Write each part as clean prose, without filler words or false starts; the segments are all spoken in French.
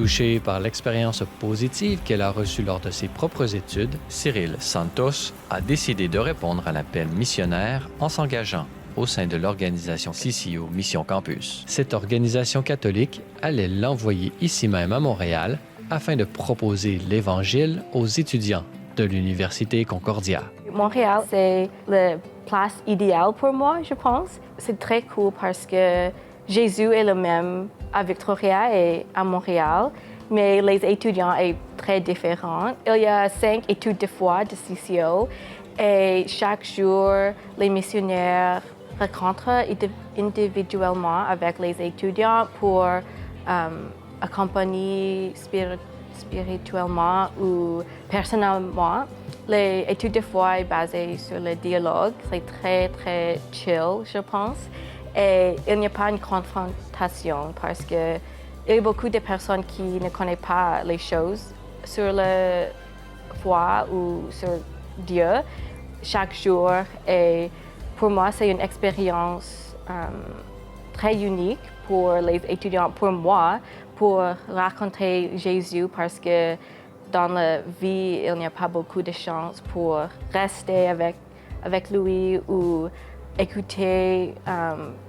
Touché par l'expérience positive qu'elle a reçue lors de ses propres études, Cyril Santos a décidé de répondre à l'appel missionnaire en s'engageant au sein de l'organisation CCO Mission Campus. Cette organisation catholique allait l'envoyer ici même à Montréal afin de proposer l'Évangile aux étudiants de l'Université Concordia. Montréal, c'est la place idéale pour moi, je pense. C'est très cool parce que Jésus est le même à Victoria et à Montréal, mais les étudiants sont très différents. Il y a 5 études de foi de CCO et chaque jour, les missionnaires rencontrent individuellement avec les étudiants pour accompagner spirituellement ou personnellement. Les études de foi sont basées sur le dialogue. C'est très, très chill, je pense. Et il n'y a pas une confrontation parce qu'il y a beaucoup de personnes qui ne connaissent pas les choses sur la foi ou sur Dieu chaque jour. Et pour moi, c'est une expérience très unique pour les étudiants, pour moi, pour raconter Jésus parce que dans la vie, il n'y a pas beaucoup de chance pour rester avec lui ou écouter.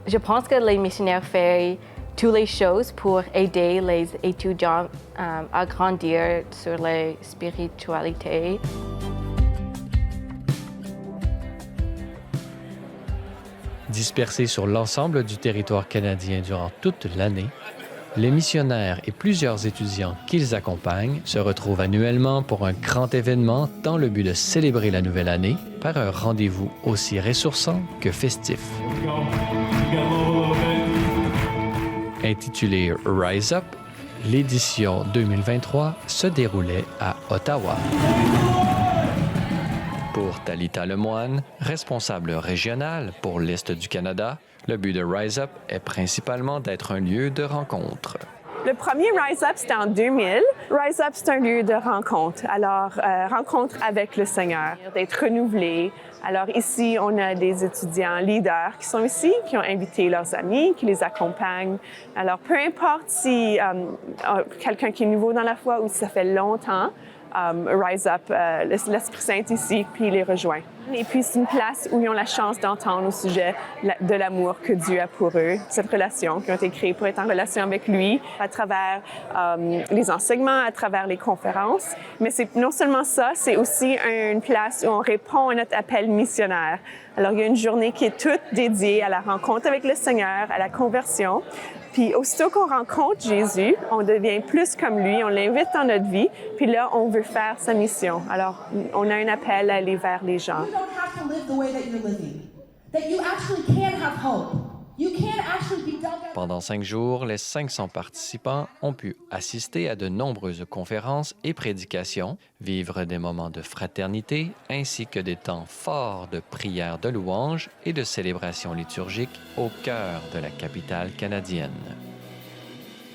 Je pense que les missionnaires font toutes les choses pour aider les étudiants à grandir sur la spiritualité. Dispersés sur l'ensemble du territoire canadien durant toute l'année, les missionnaires et plusieurs étudiants qu'ils accompagnent se retrouvent annuellement pour un grand événement dans le but de célébrer la nouvelle année par un rendez-vous aussi ressourçant que festif. Intitulé Rise Up, l'édition 2023 se déroulait à Ottawa. Pour Thalita Lemoine, responsable régionale pour l'Est du Canada, le but de Rise Up est principalement d'être un lieu de rencontre. Le premier Rise Up, c'était en 2000. Rise Up, c'est un lieu de rencontre. Alors, rencontre avec le Seigneur, d'être renouvelé. Alors ici, on a des étudiants leaders qui sont ici, qui ont invité leurs amis, qui les accompagnent. Alors, peu importe si quelqu'un qui est nouveau dans la foi ou si ça fait longtemps, Rise Up, l'Esprit Saint ici, puis il les rejoint. Et puis, c'est une place où ils ont la chance d'entendre au sujet de l'amour que Dieu a pour eux, cette relation, qui ont été créées pour être en relation avec lui à travers les enseignements, à travers les conférences. Mais c'est non seulement ça, c'est aussi une place où on répond à notre appel missionnaire. Alors, il y a une journée qui est toute dédiée à la rencontre avec le Seigneur, à la conversion. Puis aussitôt qu'on rencontre Jésus, on devient plus comme lui, on l'invite dans notre vie, puis là, on veut faire sa mission. Alors, on a un appel à aller vers les gens. Pendant 5 jours, les 500 participants ont pu assister à de nombreuses conférences et prédications, vivre des moments de fraternité ainsi que des temps forts de prière de louange et de célébration liturgique au cœur de la capitale canadienne.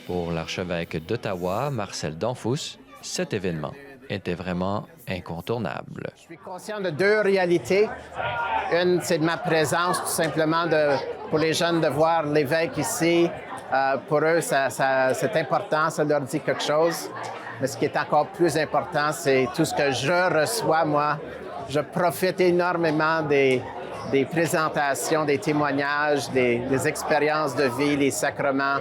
Pour l'archevêque d'Ottawa, Marcel Danfous, cet événement était vraiment incontournable. Je suis conscient de 2 réalités. Une, c'est de ma présence, tout simplement, pour les jeunes de voir l'évêque ici. Pour eux, c'est important, ça leur dit quelque chose. Mais ce qui est encore plus important, c'est tout ce que je reçois, moi. Je profite énormément des présentations, des témoignages, des expériences de vie, les sacrements.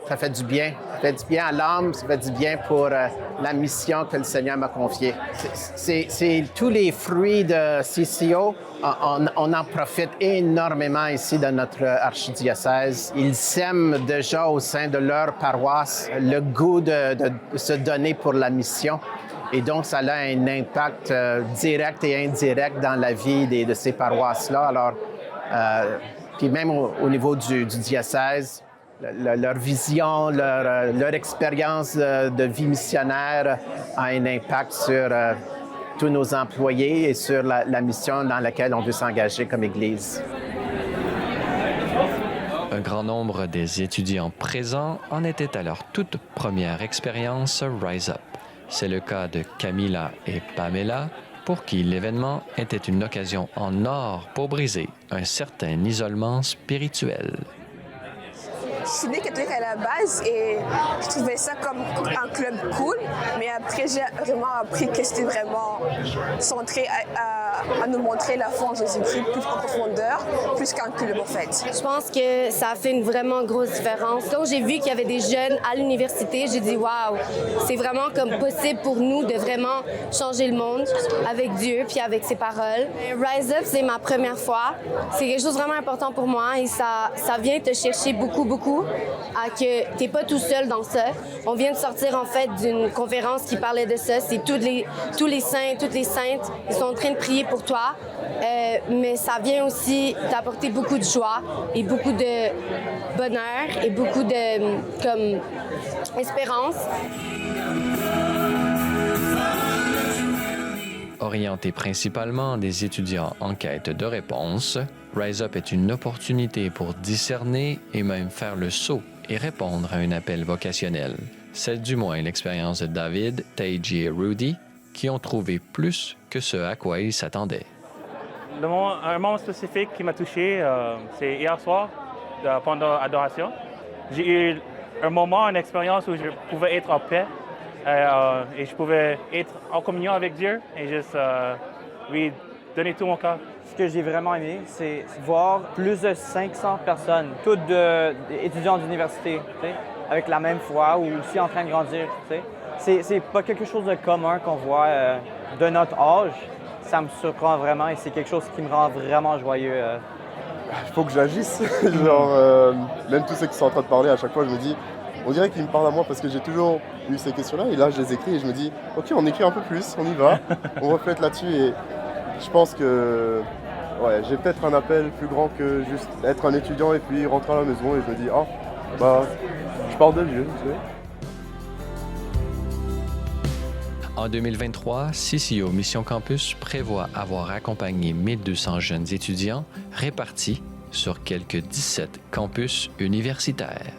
Ça fait du bien. Ça fait du bien à l'âme, ça fait du bien pour la mission que le Seigneur m'a confiée. C'est tous les fruits de CCO. On en profite énormément ici dans notre archidiocèse. Ils sèment déjà au sein de leur paroisse le goût de se donner pour la mission. Et donc, ça a un impact direct et indirect dans la vie de ces paroisses-là. Alors, puis même au niveau du diocèse, leur vision, leur expérience de vie missionnaire a un impact sur tous nos employés et sur la mission dans laquelle on veut s'engager comme Église. Un grand nombre des étudiants présents en étaient à leur toute première expérience Rise Up. C'est le cas de Camilla et Pamela, pour qui l'événement était une occasion en or pour briser un certain isolement spirituel. Je suis née catholique à la base et je trouvais ça comme un club cool, mais après j'ai vraiment appris que c'était vraiment centré à nous montrer la foi en Jésus-Christ plus en profondeur, plus qu'un club en fait. Je pense que ça a fait une vraiment grosse différence. Quand j'ai vu qu'il y avait des jeunes à l'université, j'ai dit waouh, c'est vraiment comme possible pour nous de vraiment changer le monde avec Dieu puis avec ses paroles. Rise Up, c'est ma première fois. C'est quelque chose de vraiment important pour moi et ça vient te chercher beaucoup à que t'es pas tout seul dans ça. On vient de sortir en fait d'une conférence qui parlait de ça. C'est tous les saints, toutes les saintes, ils sont en train de prier pour toi. Mais ça vient aussi t'apporter beaucoup de joie et beaucoup de bonheur et beaucoup de espérance. Orienté principalement des étudiants en quête de réponses, Rise Up est une opportunité pour discerner et même faire le saut et répondre à un appel vocationnel. C'est du moins l'expérience de David, Taiji et Rudy qui ont trouvé plus que ce à quoi ils s'attendaient. Un moment spécifique qui m'a touché, c'est hier soir, pendant l'adoration. J'ai eu un moment, une expérience où je pouvais être en paix et je pouvais être en communion avec Dieu et juste lui donner tout mon cœur. Ce que j'ai vraiment aimé, c'est voir plus de 500 personnes, toutes étudiants d'université, avec la même foi ou aussi en train de grandir. C'est pas quelque chose de commun qu'on voit de notre âge. Ça me surprend vraiment et c'est quelque chose qui me rend vraiment joyeux. Il faut que j'agisse. Genre, même tous ceux qui sont en train de parler, à chaque fois, je me dis, on dirait qu'ils me parlent à moi parce que j'ai toujours eu ces questions-là. Et là, je les écris et je me dis, OK, on écrit un peu plus, on y va, on reflète là-dessus. Et je pense que j'ai peut-être un appel plus grand que juste être un étudiant et puis rentrer à la maison et je me dis, je parle de Dieu. Tu sais. En 2023, CCO Mission Campus prévoit avoir accompagné 1200 jeunes étudiants répartis sur quelques 17 campus universitaires.